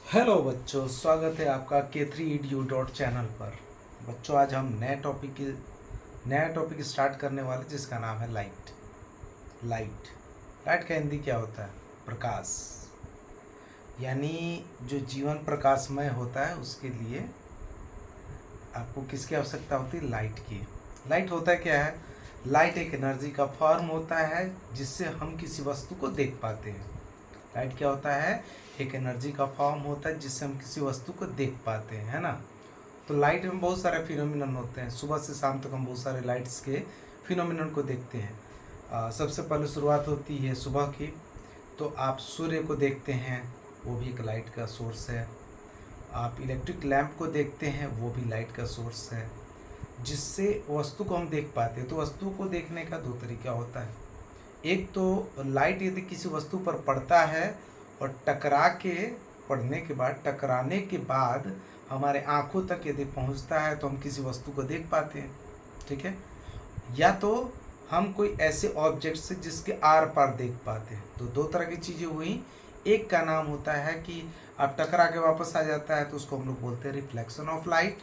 Hello बच्चों, स्वागत है आपका K3edu चैनल पर। बच्चों, आज हम नया टॉपिक स्टार्ट करने वाले, जिसका नाम है लाइट। लाइट लाइट का हिंदी क्या होता है? प्रकाश। यानी जो जीवन प्रकाशमय होता है, उसके लिए आपको किसकी आवश्यकता होती है? लाइट की। लाइट होता है क्या है? लाइट एक एनर्जी का फॉर्म होता है जिससे हम किसी वस्तु को देख पाते हैं। लाइट क्या होता है? एक एनर्जी का फॉर्म होता है जिससे हम किसी वस्तु को देख पाते हैं, है ना। तो लाइट में बहुत सारे फिनोमिनन होते हैं। सुबह से शाम तक हम बहुत सारे लाइट्स के फिनोमिनन को देखते हैं। सबसे पहले शुरुआत होती है सुबह की, तो आप सूर्य को देखते हैं, वो भी एक लाइट का सोर्स है। आप इलेक्ट्रिक लैंप को देखते हैं, वो भी लाइट का सोर्स है, जिससे वस्तु को हम देख पाते हैं। तो वस्तु को देखने का दो तरीका होता है। एक तो लाइट यदि किसी वस्तु पर पड़ता है और टकराने के बाद हमारे आंखों तक यदि पहुंचता है, तो हम किसी वस्तु को देख पाते हैं। ठीक है। या तो हम कोई ऐसे ऑब्जेक्ट से जिसके आर पार देख पाते हैं। तो दो तरह की चीज़ें हुई। एक का नाम होता है कि आप टकरा के वापस आ जाता है, तो उसको हम लोग बोलते हैं रिफ्लेक्शन ऑफ लाइट।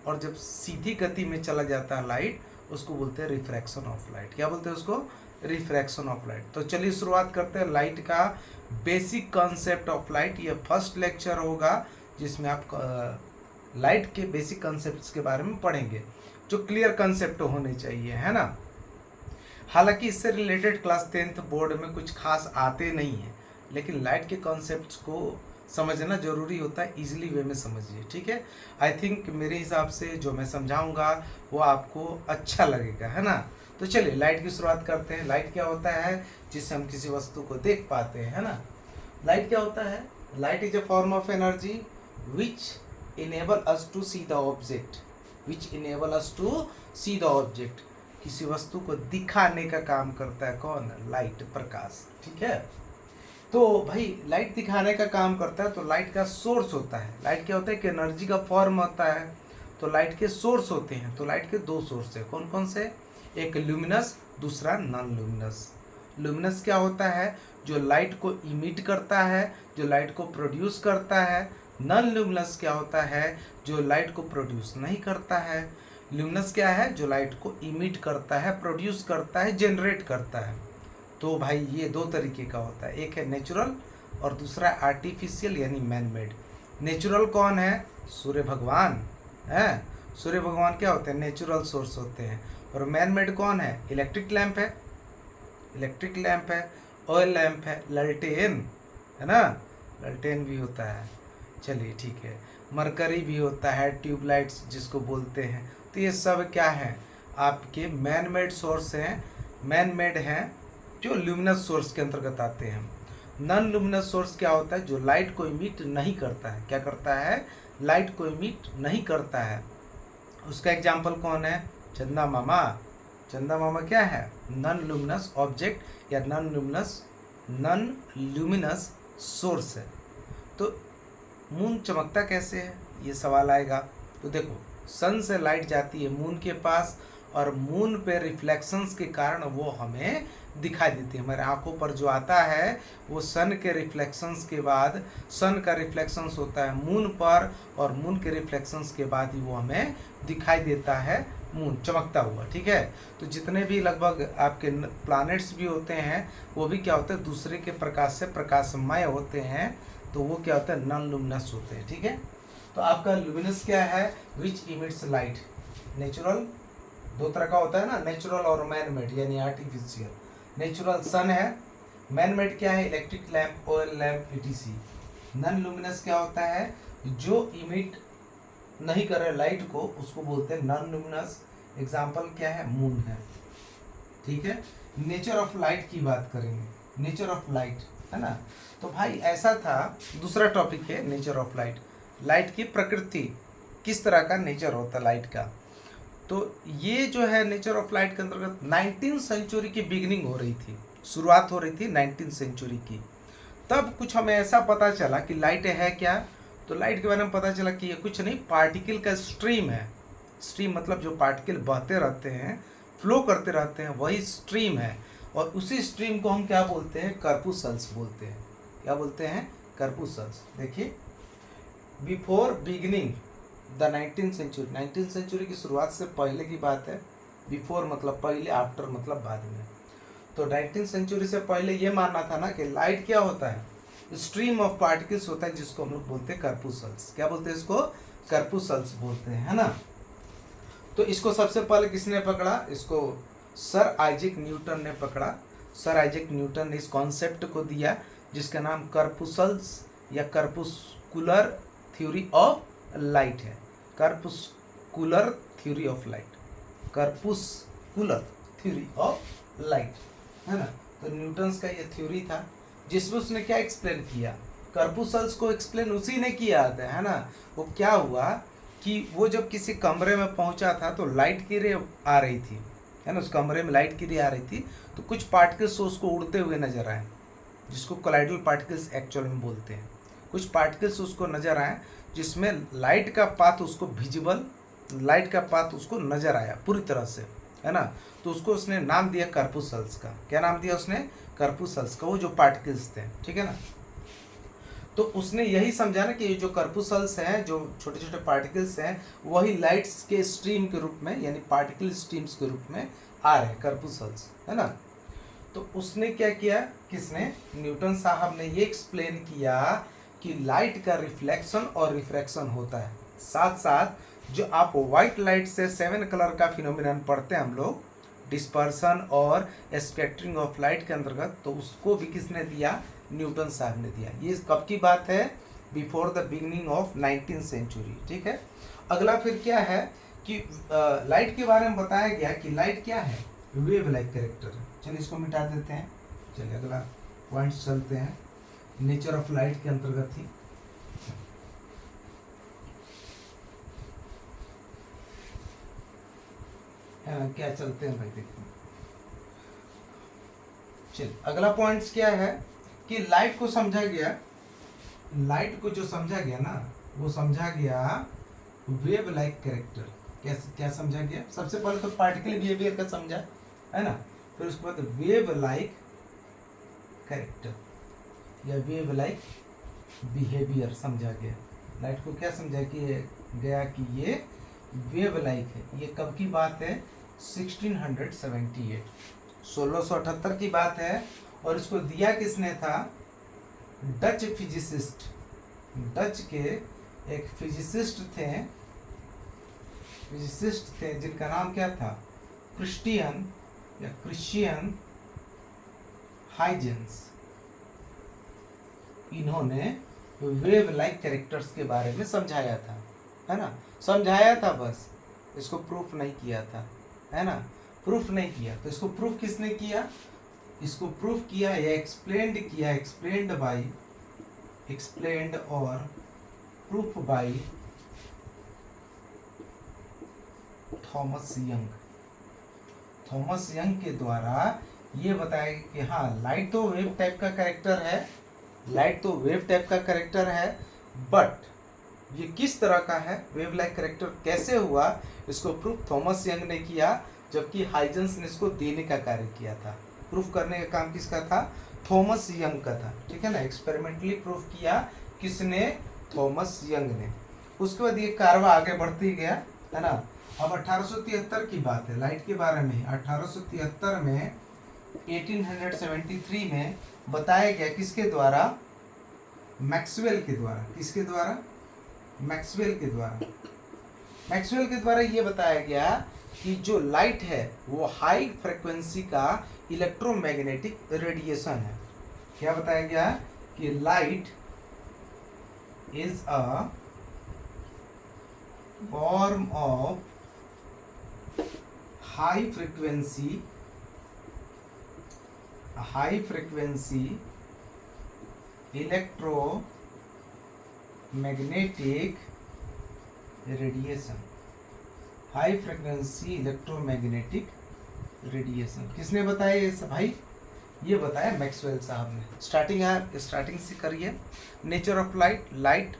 और जब सीधी गति में चला जाता है लाइट, उसको बोलते हैं रिफ्रैक्शन ऑफ लाइट। क्या बोलते हैं उसको? Refraction of light. तो चलिए शुरुआत करते हैं लाइट का बेसिक कॉन्सेप्ट ऑफ लाइट। ये फर्स्ट लेक्चर होगा जिसमें आप लाइट के बेसिक कॉन्सेप्ट्स के बारे में पढ़ेंगे, जो क्लियर कॉन्सेप्ट होने चाहिए, है ना। हालांकि इससे रिलेटेड क्लास 10th बोर्ड में कुछ खास आते नहीं हैं, लेकिन लाइट के कॉन्सेप्ट्स को समझना जरूरी होता है। इजीली वे में समझिए, ठीक है। आई थिंक मेरे हिसाब से जो मैं समझाऊंगा वो आपको अच्छा लगेगा, है ना। तो चलिए लाइट की शुरुआत करते हैं। लाइट क्या होता है? जिससे हम किसी वस्तु को देख पाते हैं, है ना। लाइट क्या होता है? Light is a form of energy which enable us to see the object. किसी वस्तु को दिखाने का काम करता है कौन? लाइट, प्रकाश। ठीक है। तो भाई लाइट दिखाने का काम करता है, तो लाइट का सोर्स होता है। लाइट क्या होता है? कि एनर्जी का फॉर्म होता है। तो लाइट के सोर्स होते हैं। तो लाइट के दो सोर्स है। कौन कौन से? एक ल्यूमिनस, दूसरा नॉन ल्यूमिनस। ल्यूमिनस क्या होता है? जो लाइट को इमिट करता है, जो लाइट को प्रोड्यूस करता है। नॉन ल्यूमिनस क्या होता है? जो लाइट को प्रोड्यूस नहीं करता है। ल्यूमिनस क्या है? जो लाइट को इमिट करता है, प्रोड्यूस करता है, जनरेट करता है। तो भाई ये दो तरीके का होता है। एक है नेचुरल और दूसरा आर्टिफिशियल यानी मैन मेड। नेचुरल कौन है? सूर्य भगवान है। सूर्य भगवान क्या होते हैं? नेचुरल सोर्स होते हैं। और मैन मेड कौन है? इलेक्ट्रिक लैंप है, ऑयल लैंप है, ललटेन है ना। ललटेन भी होता है। चलिए ठीक है। मरकरी भी होता है, ट्यूबलाइट्स जिसको बोलते हैं। तो ये सब क्या है? आपके मैन मेड सोर्स हैं, मैन मेड हैं, जो ल्यूमिनस सोर्स के अंतर्गत आते हैं। नॉन ल्यूमिनस सोर्स क्या होता है? जो लाइट को इमिट नहीं करता है। क्या करता है? लाइट को इमिट नहीं करता है। उसका एग्जाम्पल कौन है? चंदा मामा। चंदा मामा क्या है? नॉन ल्यूमिनस ऑब्जेक्ट या नॉन ल्यूमिनस सोर्स है। तो मून चमकता कैसे है, ये सवाल आएगा। तो देखो, सन से लाइट जाती है मून के पास, और मून पे रिफ्लेक्शंस के कारण वो हमें दिखाई देती है। हमारे आंखों पर जो आता है वो सन के रिफ्लेक्शंस के बाद, सन का रिफ्लेक्शंस होता है मून पर, और मून के रिफ्लेक्शंस के बाद ही वो हमें दिखाई देता है मून चमकता हुआ। ठीक है। तो जितने भी लगभग आपके प्लैनेट्स भी होते हैं, वो भी क्या होते हैं? दूसरे के प्रकाश से प्रकाशमय होते हैं। तो वो क्या होता है? नॉन लुमिनस होते हैं। ठीक है। तो आपका लुमिनस क्या है? विच इमिट्स लाइट। नेचुरल दो तरह का होता है ना, नेचुरल और मैन मेड यानी आर्टिफिशियल। नेचुरल सन है, मैन मेड क्या है? Electric lamp, oil lamp, etc. Non luminous क्या होता है? जो इमिट नहीं कर रहे लाइट को, उसको बोलते हैं नॉन लुमिनस। एग्जाम्पल क्या है? मून है। ठीक है। नेचर ऑफ लाइट की बात करेंगे। नेचर ऑफ लाइट, है ना। तो भाई ऐसा था, दूसरा टॉपिक है नेचर ऑफ लाइट। लाइट की प्रकृति, किस तरह का नेचर होता है लाइट का। तो ये जो है नेचर ऑफ लाइट के अंतर्गत 19th सेंचुरी की बिगिनिंग हो रही थी, शुरुआत हो रही थी 19th सेंचुरी की। तब कुछ हमें ऐसा पता चला कि लाइट है क्या। तो लाइट के बारे में पता चला कि ये कुछ नहीं, पार्टिकल का स्ट्रीम है। स्ट्रीम मतलब जो पार्टिकल बहते रहते हैं, फ्लो करते रहते हैं, वही स्ट्रीम है। और उसी स्ट्रीम को हम क्या बोलते हैं? कर्पुसल्स बोलते हैं। क्या बोलते हैं? कर्पुसल्स। देखिए before beginning the 19th century, 19th century की शुरुआत से पहले की बात है। बिफोर मतलब पहले, आफ्टर मतलब बाद में। तो 19th सेंचुरी से पहले ये मानना था ना कि लाइट क्या होता है, स्ट्रीम ऑफ पार्टिकल्स होता है, जिसको हम लोग बोलते हैं कर्पुसल्स। क्या बोलते हैं इसको? कर्पुसल्स बोलते हैं, है ना। तो इसको सबसे पहले किसने पकड़ा? इसको सर आइजैक न्यूटन ने पकड़ा। सर आइजैक न्यूटन ने इस कॉन्सेप्ट को दिया जिसका नाम कर्पुसल्स या कर्पुस्कुलर थ्योरी ऑफ लाइट है। Corpuscular theory of light, corpuscular theory of light, है ना। तो न्यूटन्स का ये थ्योरी था जिसमें उसने क्या एक्सप्लेन किया? कर्पुसल्स को एक्सप्लेन उसी ने किया था, है ना। वो क्या हुआ कि वो जब किसी कमरे में पहुंचा था तो लाइट की रे आ रही थी, है ना। उस कमरे में लाइट की रे आ रही थी तो कुछ पार्टिकल्स उसको उड़ते हुए नजर आए, जिसको कोलाइडल पार्टिकल्स एक्चुअल में बोलते हैं। कुछ पार्टिकल्स उसको नजर आए जिसमें लाइट का पाथ उसको विजिबल, लाइट का पाथ उसको नजर आया पूरी तरह से, है ना। तो उसको उसने नाम दिया कर्पुसल्स का। क्या नाम दिया उसने? कर्पुसल्स का, वो जो पार्टिकल्स थे, ठीक है ना। तो उसने यही समझा ना कि ये जो कर्पुसल्स हैं, जो छोटे छोटे पार्टिकल्स हैं, वही लाइट्स के स्ट्रीम के रूप में, यानी पार्टिकल स्ट्रीम्स के रूप में आ रहे हैं, कर्पुसल्स, है ना। तो उसने क्या किया? किसने? न्यूटन साहब ने ये एक्सप्लेन किया कि लाइट का रिफ्लेक्शन और रिफ्रैक्शन होता है। साथ साथ जो आप व्हाइट लाइट से 7 कलर का फिनोमिनन पढ़ते हैं हम लोग, डिस्पर्सन और स्कैटरिंग ऑफ लाइट के अंतर्गत, तो उसको भी किसने दिया? न्यूटन साहब ने दिया। ये कब की बात है? Before the beginning of 19th century, ठीक है। अगला फिर क्या है कि लाइट के बारे में बताया गया कि लाइट क्या है? वेव लाइक कैरेक्टर है। चलिए इसको मिटा देते हैं। चलिए अगला पॉइंट चलते हैं, नेचर ऑफ लाइट के अंतर्गत ही। क्या चलते हैं भाई, देखते हैं। चलिए अगला पॉइंट क्या है कि लाइट को समझा गया, लाइट को जो समझा गया ना, वो समझा गया वेव लाइक कैरेक्टर। कैसे, क्या समझा गया? सबसे पहले तो पार्टिकल बिहेवियर का समझा, है ना। फिर उसके बाद वेव लाइक कैरेक्टर या वेव लाइक बिहेवियर समझा गया। लाइट को क्या समझा गया कि ये वेव लाइक है। ये कब की बात है? 1678, 1678 की बात है। और इसको दिया किसने था? डच फिजिसिस्ट, डच के एक फिजिसिस्ट थे जिनका नाम क्या था? Christian Huygens. इन्होंने वेव लाइक कैरेक्टर्स के बारे में समझाया था, है ना। समझाया था बस, इसको प्रूफ नहीं किया था, है ना। प्रूफ नहीं किया। तो इसको प्रूफ किसने किया? इसको प्रूफ किया या एक्सप्लेन्ड किया, एक्सप्लेन्ड और proof by Thomas young. Thomas young के द्वारा ये बताया कि हाँ, लाइट तो वेव टाइप का कैरेक्टर है, लाइट तो वेव टाइप का कैरेक्टर है, बट ये किस तरह का है, वेव लाइक कैरेक्टर कैसे हुआ, इसको प्रूफ थॉमस यंग ने किया, जबकि हाइजेंस ने इसको देने का कार्य किया था। प्रूफ करने का काम किसका था? थॉमस यंग का था, ठीक है ना। एक्सपेरिमेंटली प्रूफ किया किसने? थॉमस यंग ने। उसके बाद ये कारवा आगे बढ़ती गया, है ना। अब 1873 की बात है, लाइट के बारे में। 1873 में 1873 में बताया गया किसके द्वारा? मैक्सवेल के द्वारा। किसके द्वारा? मैक्सवेल के द्वारा। मैक्सवेल के द्वारा ये बताया गया कि जो लाइट है वो हाई फ्रिक्वेंसी का इलेक्ट्रोमैग्नेटिक रेडिएशन है। क्या बताया गया? कि light is a form of high frequency electromagnetic radiation. High frequency electromagnetic radiation किसने बताया ये सब भाई? ये बताया मैक्सवेल साहब ने। स्टार्टिंग से करिए। Nature of light. Light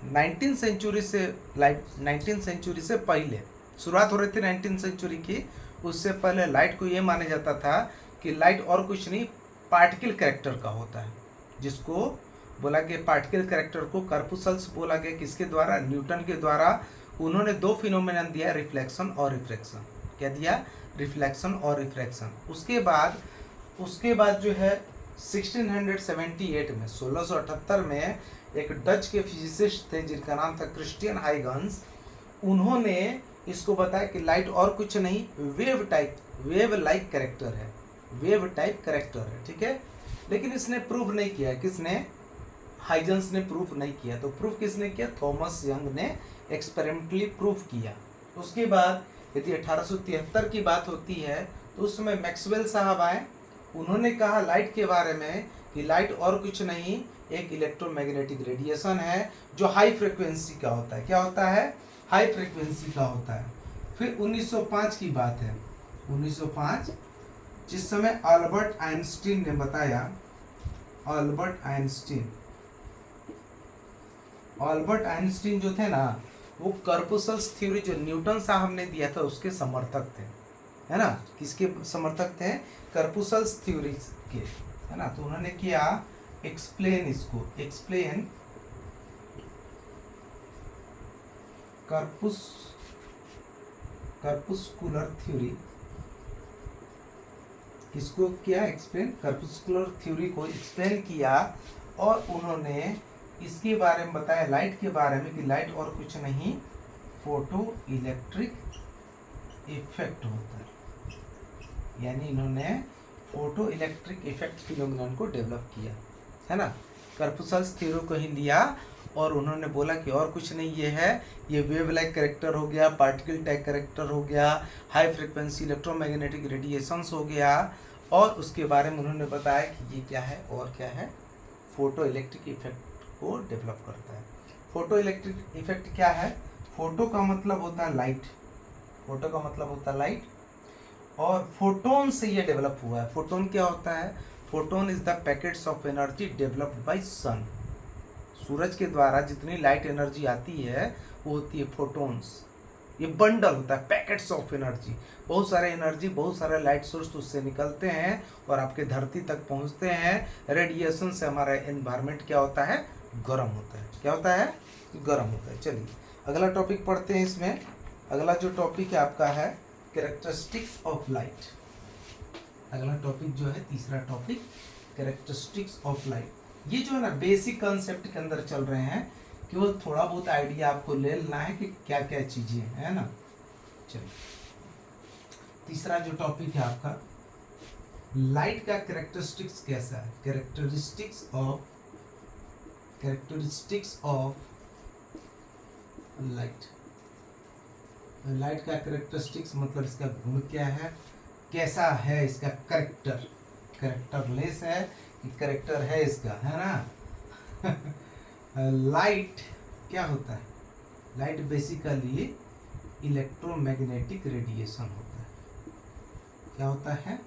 19th century से, लाइट 19th सेंचुरी से पहले शुरुआत हो रही थी 19th सेंचुरी की। उससे पहले लाइट को ये माना जाता था कि लाइट और कुछ नहीं, पार्टिकल कैरेक्टर का होता है, जिसको बोला कि पार्टिकल कैरेक्टर को कर्पुसल्स बोला गया, किसके द्वारा? न्यूटन के द्वारा। उन्होंने दो फिनोमेनन दिया, रिफ्लेक्शन और रिफ्रैक्शन। क्या दिया? रिफ्लेक्शन और रिफ्रैक्शन। उसके बाद जो है 1678 में 1678 में एक डच के फिजिसिस्ट थे जिनका नाम था क्रिस्टियन हाइगन्स। उन्होंने इसको बताया कि लाइट और कुछ नहीं, वेव लाइक कैरेक्टर है, वेव टाइप कैरेक्टर है, ठीक है। लेकिन इसने प्रूव नहीं किया। किसने? हाइगन्स ने प्रूफ नहीं किया। तो प्रूफ किसने किया? थॉमस यंग ने एक्सपेरिमेंटली प्रूफ किया। उसके बाद यदि 1873 की बात होती है तो उस समय मैक्सवेल साहब आए। उन्होंने कहा लाइट के बारे में कि लाइट और कुछ नहीं, एक इलेक्ट्रोमैग्नेटिक रेडिएशन है जो हाई फ्रिक्वेंसी का होता है। क्या होता है? हाई फ्रिक्वेंसी का होता है। फिर 1905 की बात है, 1905, जिस समय अल्बर्ट आइंस्टीन ने बताया, अल्बर्ट आइंस्टीन जो थे ना, वो कर्पुसल्स थ्योरी जो न्यूटन साहब ने दिया था उसके समर्थक थे, है ना। किसके समर्थक थे? कर्पुसल्स थ्योरी के, है ना। तो उन्होंने किया एक्सप्लेन कर्पुस्कुलर थ्योरी। किसको किया? एक्सप्लेन कर्पुस्कुलर थ्योरी को एक्सप्लेन किया। और उन्होंने इसके बारे में बताया, लाइट के बारे में, कि लाइट और कुछ नहीं, फोटो इलेक्ट्रिक इफेक्ट होता है। यानी इन्होंने फोटो इलेक्ट्रिक इफेक्ट फिनोमेनन को डेवलप किया, है ना। कर्पुसल्स थ्योरी को ही लिया और उन्होंने बोला कि और कुछ नहीं, ये है, ये वेव लाइक कैरेक्टर हो गया, पार्टिकल टाइप कैरेक्टर हो गया, हाई फ्रिक्वेंसी इलेक्ट्रोमैग्नेटिक रेडिएशंस हो गया। और उसके बारे में उन्होंने बताया कि ये क्या है और क्या है, फोटो इलेक्ट्रिक इफेक्ट को डेवलप करता है। फोटो इलेक्ट्रिक इफेक्ट क्या है? फोटो का मतलब होता है लाइट, फोटो का मतलब होता है लाइट, और फोटोन से ये डेवलप हुआ है। फोटोन क्या होता है? Photon is the packets of energy developed by sun. सूरज के द्वारा जितनी लाइट एनर्जी आती है वो होती है फोटोन्स। ये बंडल होता है, पैकेट्स ऑफ एनर्जी, बहुत सारे एनर्जी, बहुत सारे लाइट सोर्स उससे निकलते हैं और आपके धरती तक पहुंचते हैं। रेडिएशन से हमारा एनवायरनमेंट क्या होता है? गर्म होता है। क्या होता है? गर्म होता है। चलिए अगला टॉपिक पढ़ते हैं। इसमें अगला जो टॉपिक है आपका है कैरेक्टरिस्टिक्स ऑफ लाइट। अगला टॉपिक जो है, तीसरा टॉपिक, कैरेक्टरिस्टिक्स ऑफ लाइट। ये जो है ना बेसिक कंसेप्ट के अंदर चल रहे हैं, केवल थोड़ा बहुत आइडिया आपको ले लेना है कि क्या क्या चीजें हैं, है ना। चलिए तीसरा जो टॉपिक है आपका, लाइट का कैरेक्टरिस्टिक्स कैसा है? Characteristics of light. लाइट का कैरेक्टरिस्टिक्स मतलब इसका गुण क्या है, कैसा है इसका कैरेक्टर, कैरेक्टरलेस है कि कैरेक्टर है इसका, है ना। लाइट क्या होता है? लाइट बेसिकली इलेक्ट्रोमैग्नेटिक रेडिएशन होता है। क्या होता है?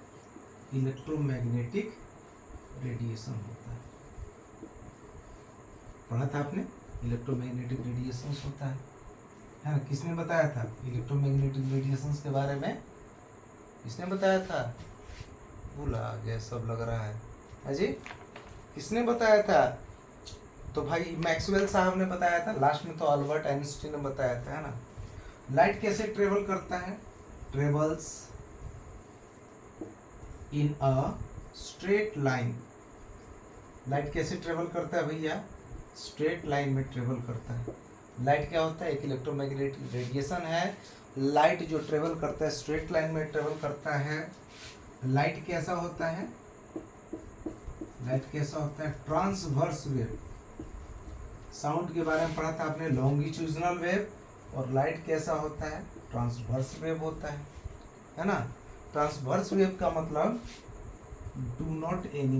इलेक्ट्रोमैग्नेटिक रेडिएशन होता है। पढ़ा था आपने? इलेक्ट्रोमैग्नेटिक रेडिएशन होता है ना। किसने बताया था इलेक्ट्रोमैग्नेटिक रेडिएशन के बारे में? किसने बताया था? भूला गया सब लग रहा है। अजी किसने बताया था? तो भाई मैक्सवेल साहब ने बताया था। लास्ट में तो अल्बर्ट आइंस्टीन ने बताया था, है ना। लाइट कैसे ट्रेवल करता है? Travels in a straight line. Light कैसे ट्रेवल करता है भैया? स्ट्रेट लाइन में ट्रेवल करता है। लाइट क्या होता है? एक इलेक्ट्रोमैग्नेटिक रेडिएशन है। लाइट जो ट्रेवल करता है स्ट्रेट लाइन में ट्रेवल करता है। लाइट कैसा होता है? लाइट कैसा होता है? Transverse wave. साउंड के बारे में पढ़ा था आपने, लॉन्गिट्यूडनल वेव। और लाइट कैसा होता है? ट्रांसवर्स वेव होता है ना। ट्रांसवर्स वेव का मतलब do not any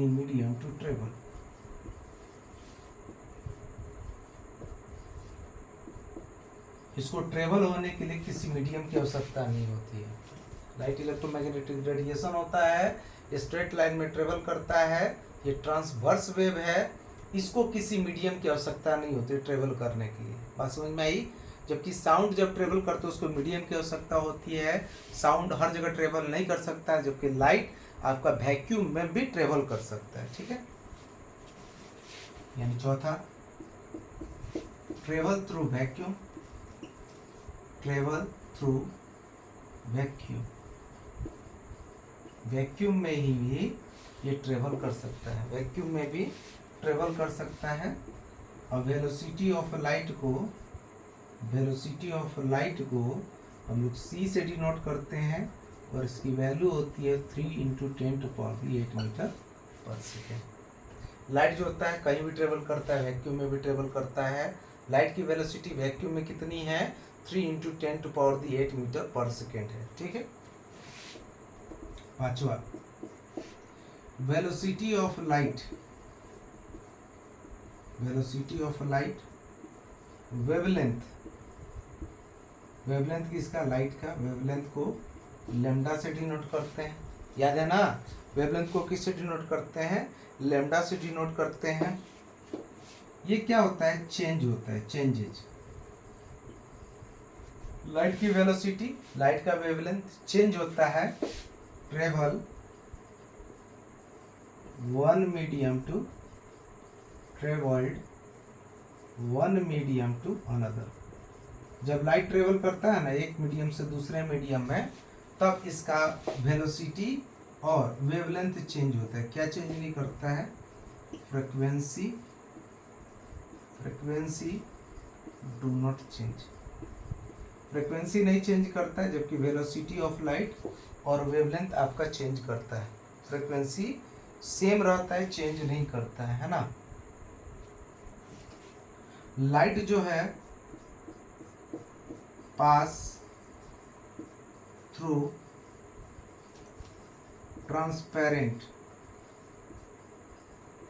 medium to travel. इसको ट्रेवल होने के लिए किसी मीडियम की आवश्यकता नहीं होती है। लाइट इलेक्ट्रोमैग्नेटिक रेडिएशन होता है, स्ट्रेट लाइन में ट्रेवल करता है, ये ट्रांसवर्स वेव है। इसको किसी मीडियम की आवश्यकता नहीं होती ट्रेवल करने के लिए। बात समझ में आई? जबकि साउंड जब ट्रेवल करते है उसको मीडियम की आवश्यकता होती है। साउंड हर जगह ट्रेवल नहीं कर सकता है, जबकि लाइट आपका वैक्यूम में भी ट्रेवल कर सकता है, ठीक है। यानी चौथा, travel through vacuum, travel through vacuum, vacuum में ही भी ये ट्रेवल कर सकता है, वैक्यूम में भी ट्रेवल कर सकता है। और वेलोसिटी ऑफ लाइट को, वेलोसिटी ऑफ लाइट को हम लोग c से डिनोट करते हैं और इसकी वैल्यू होती है 3 × 10⁸ मीटर पर सेकेंड। लाइट जो होता है कहीं भी ट्रेवल करता है, वैक्यूम में भी ट्रेवल करता है। लाइट की वेलोसिटी वैक्यूम में कितनी है? 3 × 10⁸ मीटर पर सेकेंड है, ठीक है। पांचवा, velocity of light, velocity of light, wavelength, wavelength किसका? लाइट का। वेवलेंथ को लैम्डा से डिनोट करते हैं, याद है ना। वेवलेंथ को किससे डिनोट करते हैं? लैम्डा से डिनोट करते हैं। ये क्या होता है? चेंज होता है, चेंजेज। लाइट की वेलोसिटी, लाइट का वेवलेंथ चेंज होता है। Travel one medium to, travelled one medium to another. जब लाइट ट्रेवल करता है ना एक मीडियम से दूसरे मीडियम में, तब इसका वेलोसिटी और वेवलेंथ चेंज होता है। क्या चेंज नहीं करता है? Frequency, frequency do not change, frequency नहीं चेंज करता है, जबकि वेलोसिटी ऑफ लाइट और वेवलेंथ आपका चेंज करता है। फ्रीक्वेंसी सेम रहता है, चेंज नहीं करता है ना। लाइट जो है पास through transparent,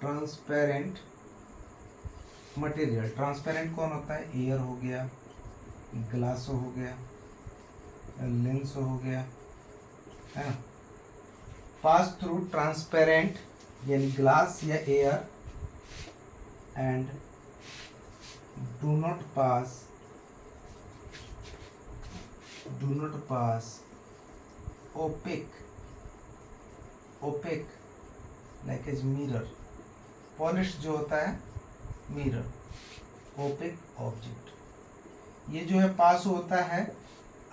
transparent material. Transparent कौन होता है? एयर हो गया, ग्लास हो गया, लेंस हो गया, है ना। पास थ्रू ट्रांसपेरेंट यानी ग्लास या air, and do not pass, do not pass opaque, opaque like as mirror. Polish जो होता है मिरर, ओपेक ऑब्जेक्ट। ये जो है पास होता है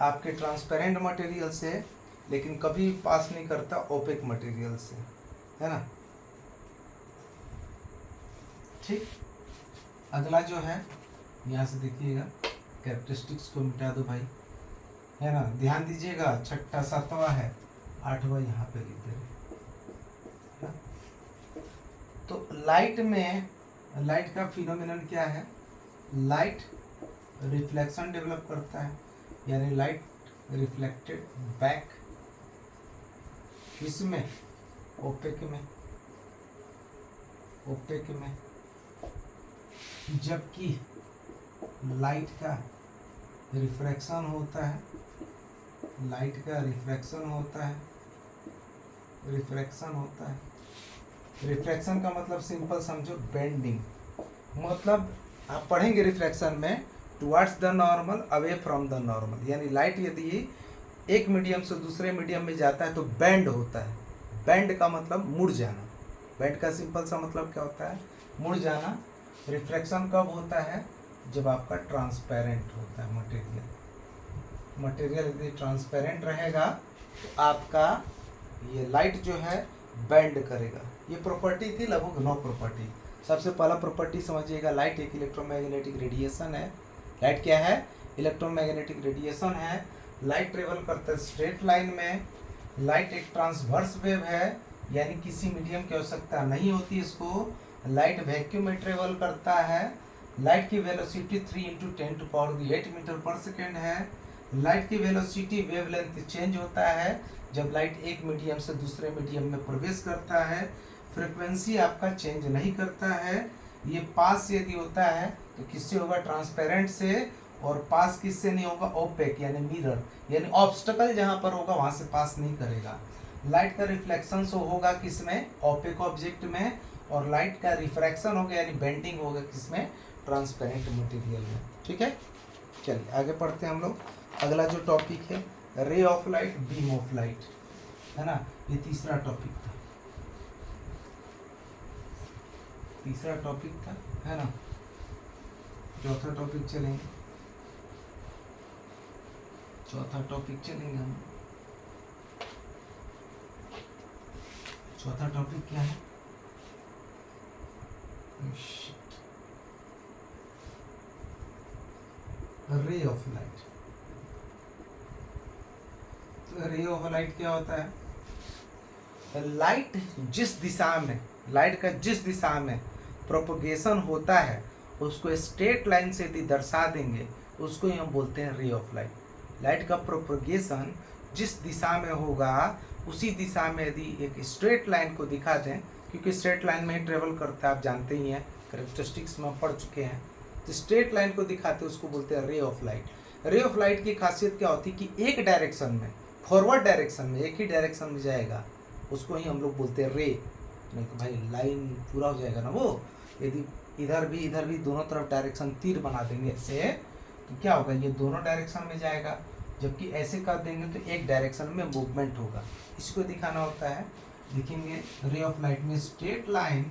आपके ट्रांसपेरेंट मटेरियल से, लेकिन कभी पास नहीं करता ओपेक मटेरियल से, है ना। ठीक। अगला जो है यहाँ से देखिएगा, कैरेक्टरिस्टिक्स को मिटा दो भाई, है ना। ध्यान दीजिएगा, छठा सातवां है, आठवां यहाँ पे लिख दे रहे। तो लाइट में, लाइट का फिनोमिनन क्या है? लाइट रिफ्लेक्शन डेवलप करता है, यानी लाइट रिफ्लेक्टेड बैक किसमें? ओपेक में, ओपेक में। जबकि लाइट का रिफ्रैक्शन होता है, लाइट का रिफ्रैक्शन होता है, रिफ्रैक्शन होता है। रिफ्रैक्शन का मतलब सिंपल समझो, बेंडिंग। मतलब आप पढ़ेंगे रिफ्रैक्शन में, towards the normal, away from the normal. यानी लाइट यदि एक मीडियम से दूसरे मीडियम में जाता है तो बेंड होता है। बेंड का मतलब मुड़ जाना। बेंड का सिंपल सा मतलब क्या होता है? मुड़ जाना। रिफ्रैक्शन कब होता है? जब आपका ट्रांसपेरेंट होता है मटेरियल। मटेरियल यदि ट्रांसपेरेंट रहेगा तो आपका ये लाइट जो है बेंड करेगा। ये प्रॉपर्टी थी लगभग 9 प्रॉपर्टी। सबसे पहला प्रॉपर्टी समझिएगा, लाइट एक इलेक्ट्रोमैग्नेटिक रेडिएशन है। लाइट क्या है? इलेक्ट्रोमैग्नेटिक रेडिएशन है। लाइट ट्रेवल करता है स्ट्रेट लाइन में। लाइट एक ट्रांसवर्स वेव है, यानी किसी मीडियम की आवश्यकता नहीं होती इसको। लाइट वैक्यूम में ट्रेवल करता है। लाइट की वेलोसिटी 3 × 10⁸ मीटर पर सेकेंड है। लाइट की वेलोसिटी वेवलेंथ चेंज होता है जब लाइट एक मीडियम से दूसरे मीडियम में प्रवेश करता है। फ्रीक्वेंसी आपका चेंज नहीं करता है। ये पास यदि होता है तो किससे होगा? ट्रांसपेरेंट से। और पास किससे नहीं होगा? ओपेक यानी मिरर, यानी ऑब्स्टकल जहाँ पर होगा वहाँ से पास नहीं करेगा। लाइट का रिफ्लेक्शन शो होगा किसमें? ओपेक ऑब्जेक्ट में। और लाइट का रिफ्रैक्शन होगा यानी बेंडिंग होगा किसमें? ट्रांसपेरेंट मटेरियल में। ठीक है, चलिए आगे पढ़ते हैं हम लोग। अगला जो टॉपिक है, ray of light, beam of light. है ना। ये तीसरा टॉपिक था, तीसरा टॉपिक था, है ना। चौथा टॉपिक चलेंगे, चौथा टॉपिक चलेंगे हम। चौथा टॉपिक क्या है? Ray of light. तो रे ऑफ लाइट क्या होता है? लाइट जिस दिशा में, लाइट का जिस दिशा में प्रोपगेशन होता है उसको स्ट्रेट लाइन से यदि दर्शा देंगे उसको ही हम बोलते हैं रे ऑफ लाइट। लाइट का प्रोपगेशन जिस दिशा में होगा उसी दिशा में यदि एक स्ट्रेट लाइन को दिखा दें, क्योंकि स्ट्रेट लाइन में ही ट्रेवल करता है, आप जानते ही हैं, कैरेक्टरिस्टिक्स में पढ़ चुके हैं। तो स्ट्रेट लाइन को दिखाते हैं उसको बोलते हैं ray of light. Ray of light की खासियत क्या होती है कि एक डायरेक्शन में, फॉरवर्ड डायरेक्शन में, एक ही डायरेक्शन में जाएगा, उसको ही हम लोग बोलते हैं रे। नहीं तो भाई लाइन पूरा हो जाएगा ना वो। यदि इधर भी दोनों तरफ डायरेक्शन तीर बना देंगे ऐसे, तो क्या होगा, ये दोनों डायरेक्शन में जाएगा, जबकि ऐसे कर देंगे तो एक डायरेक्शन में मूवमेंट होगा। इसको दिखाना होता है, लिखेंगे रे ऑफ लाइट में straight line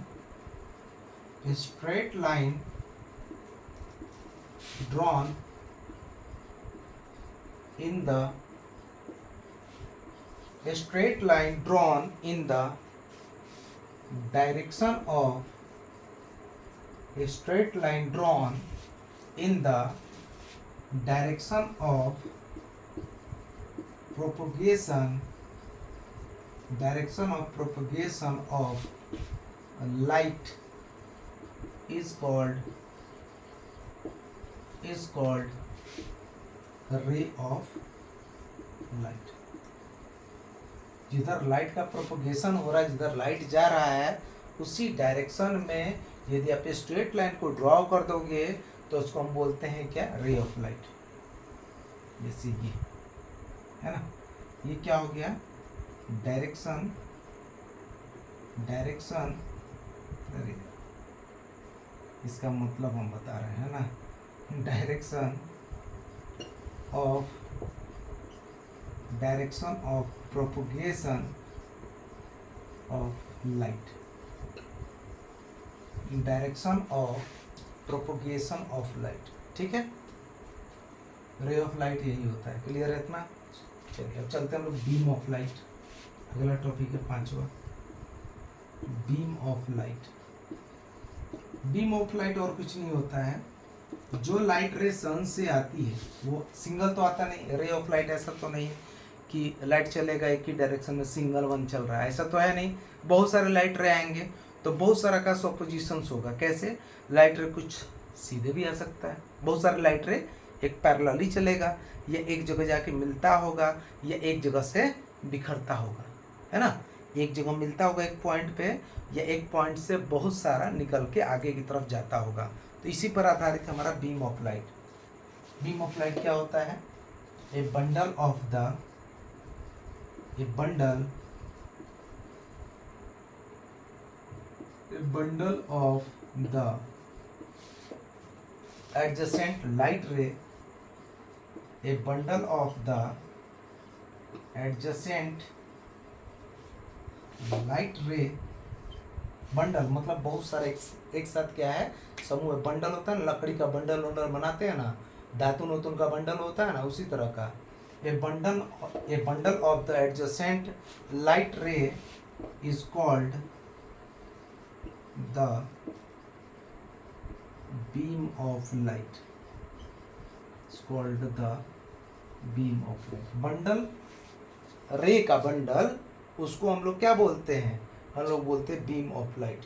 drawn in the straight line drawn in the direction of a straight line drawn in the direction of propagation of light is called ray of light। जिधर light का propagation हो रहा है, जिधर light जा रहा है उसी डायरेक्शन में यदि आप स्ट्रेट लाइन को ड्रॉ कर दोगे तो उसको हम बोलते हैं क्या, रे ऑफ लाइट। जैसे ये है ना, ये क्या हो गया, डायरेक्शन, अरे इसका मतलब हम बता रहे हैं ना, direction of propagation of light, direction of propagation of light. ठीक है, रे ऑफ लाइट यही होता है। क्लियर है इतना? चलिए अब चलते हैं हम लोग बीम ऑफ लाइट। अगला टॉपिक है पांचवा, beam of light. Beam of light और कुछ नहीं होता है, जो लाइट रे सन से आती है वो सिंगल तो आता नहीं। रे ऑफ लाइट ऐसा तो नहीं कि लाइट चलेगा एक ही डायरेक्शन में, सिंगल वन चल रहा है, ऐसा तो है नहीं। बहुत सारे लाइट रे आएंगे तो बहुत सारा का सुपरपोजिशंस होगा। कैसे? लाइट रे कुछ सीधे भी आ सकता है, बहुत सारे लाइट रे एक पैरेलली चलेगा, या एक जगह जाके मिलता होगा, या एक जगह से बिखरता होगा, है ना। एक जगह मिलता होगा एक पॉइंट पे, या एक पॉइंट से बहुत सारा निकल के आगे की तरफ जाता होगा। तो इसी पर आधारित हमारा beam of light. Beam of light क्या होता है? ए bundle of the adjacent light ray, a bundle of the adjacent light रे। बंडल मतलब बहुत सारे एक साथ क्या है, समूह। बंडल होता है ना, लकड़ी का बंडल बनाते हैं ना, दातुन वतुन का बंडल होता है ना, उसी तरह का। ए bundle of the adjacent light रे is called the beam of light, bundle रे का बंडल, उसको हम लोग क्या बोलते हैं, हम लोग बोलते हैं बीम ऑफ लाइट।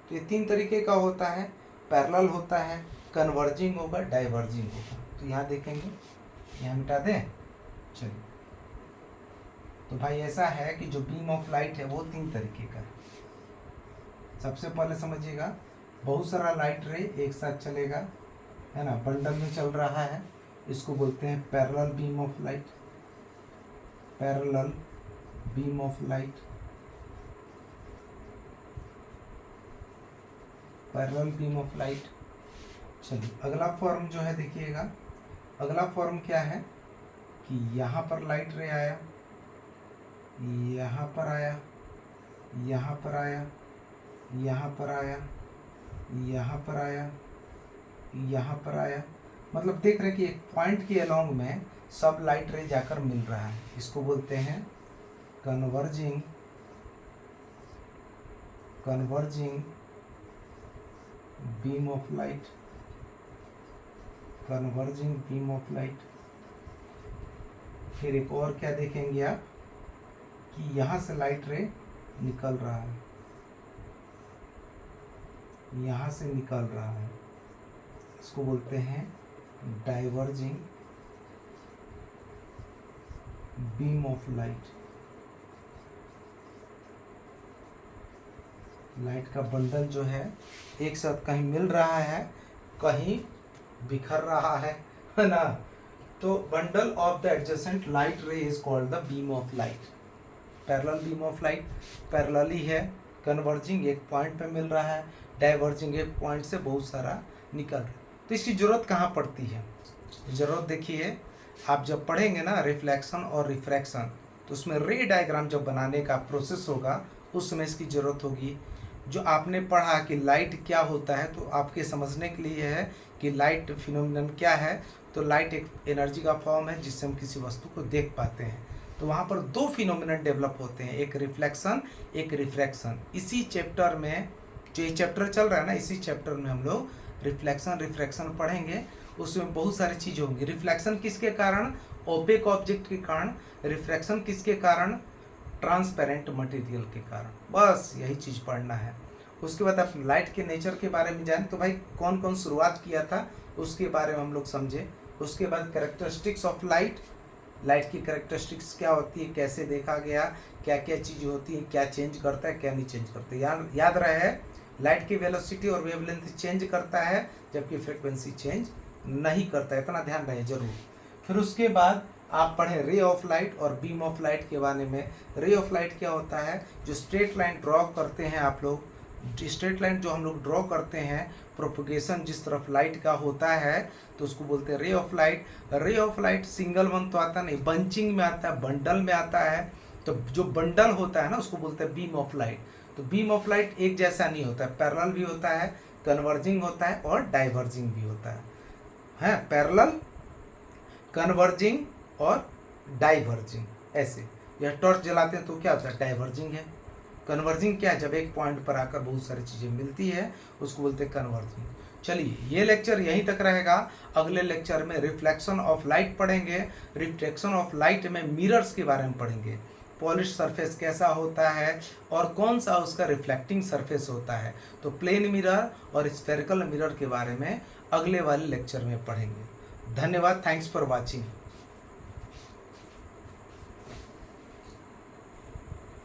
तो ये तीन तरीके का होता है, पैरेलल होता है, कन्वर्जिंग होगा, डाइवर्जिंग होगा। तो यहाँ देखेंगे, यहाँ मिटा दें। चलिए, तो भाई ऐसा है कि जो बीम ऑफ लाइट है वो तीन तरीके का है। सबसे पहले समझिएगा, बहुत सारा लाइट रे एक साथ चलेगा, है ना, बंडल में चल रहा है, इसको बोलते हैं parallel beam of light. Parallel beam of light, parallel beam of light. चलिए अगला फॉर्म जो है देखिएगा, अगला फॉर्म क्या है कि यहाँ पर लाइट रे आया, यहाँ पर आया, यहाँ पर आया, यहाँ पर आया, यहाँ पर आया, यहाँ पर आया, मतलब देख रहे कि एक पॉइंट के अलोंग में सब लाइट रे जाकर मिल रहा है। इसको बोलते हैं converging beam of light, converging beam of light. फिर एक और क्या देखेंगे आप कि यहाँ से लाइट रे निकल रहा है, यहाँ से निकल रहा है, इसको बोलते हैं diverging beam of light. Light का बंडल जो है एक साथ कहीं मिल रहा है, कहीं बिखर रहा है ना। तो bundle of the adjacent light रे is called the beam of light. Parallel beam of light parallelly है, कन्वर्जिंग एक पॉइंट पे मिल रहा है, डाइवर्जिंग एक पॉइंट से बहुत सारा निकल रहा है। तो इसकी ज़रूरत कहाँ पड़ती है? ज़रूरत देखिए, आप जब पढ़ेंगे ना रिफ्लेक्शन और रिफ्रैक्शन, तो उसमें रे डायग्राम जब बनाने का प्रोसेस होगा उस समय इसकी ज़रूरत होगी। जो आपने पढ़ा कि लाइट क्या होता है, तो आपके समझने के लिए है कि लाइट फिनोमिनन क्या है। तो लाइट एक एनर्जी का फॉर्म है जिससे हम किसी वस्तु को देख पाते हैं। तो वहाँ पर दो फिनोमिनन डेवलप होते हैं, एक रिफ्लेक्शन, एक रिफ्रैक्शन। इसी चैप्टर में, जो ये चैप्टर चल रहा है ना, इसी चैप्टर में हम लोग रिफ्लेक्शन रिफ्रैक्शन पढ़ेंगे। उसमें बहुत सारी चीज़ होंगी। रिफ्लेक्शन किसके कारण? ओपेक ऑब्जेक्ट के कारण। रिफ्रैक्शन किसके कारण? ट्रांसपेरेंट मटेरियल के कारण। बस यही चीज़ पढ़ना है। उसके बाद आप लाइट के नेचर के बारे में जाने, तो भाई कौन कौन शुरुआत किया था उसके बारे में हम लोग समझे। उसके बाद कैरेक्टरिस्टिक्स ऑफ लाइट, लाइट की कैरेक्टरिस्टिक्स क्या होती है, कैसे देखा गया, क्या क्या चीज़ होती है, क्या चेंज करता है, क्या नहीं चेंज करता है। याद रहे, लाइट की वेलोसिटी और वेवलेंथ चेंज करता है जबकि फ्रिक्वेंसी चेंज नहीं करता है, इतना ध्यान रहे जरूर। फिर उसके बाद आप पढ़ें रे ऑफ लाइट और बीम ऑफ लाइट के बारे में। रे ऑफ लाइट क्या होता है? जो स्ट्रेट लाइन ड्रॉ करते हैं आप लोग, स्ट्रेट लाइन जो हम लोग ड्रॉ करते हैं, प्रोपगेशन जिस तरफ लाइट का होता है, तो उसको बोलते हैं ray of light. Ray of light single one तो आता नहीं, बंचिंग में आता है, बंडल में आता है। तो जो बंडल होता है ना, उसको बोलते हैं बीम ऑफ लाइट। तो बीम ऑफ लाइट एक जैसा नहीं होता है, पैरेलल भी होता है, कन्वर्जिंग होता है और डाइवर्जिंग भी होता है। पैरेलल, कन्वर्जिंग और डाइवर्जिंग। ऐसे यह टॉर्च जलाते हैं तो क्या होता है? डाइवर्जिंग है। कन्वर्जिंग क्या है? जब एक पॉइंट पर आकर बहुत सारी चीज़ें मिलती है, उसको बोलते हैं कन्वर्जिंग। चलिए, ये लेक्चर यहीं तक रहेगा। अगले लेक्चर में रिफ्लेक्शन ऑफ लाइट पढ़ेंगे। रिफ्लेक्शन ऑफ लाइट में मिरर्स के बारे में पढ़ेंगे, पॉलिश सरफेस कैसा होता है और कौन सा उसका रिफ्लेक्टिंग सरफेस होता है। तो प्लेन मिरर और स्फेरिकल मिरर के बारे में अगले वाले लेक्चर में पढ़ेंगे। धन्यवाद, थैंक्स फॉर वॉचिंग।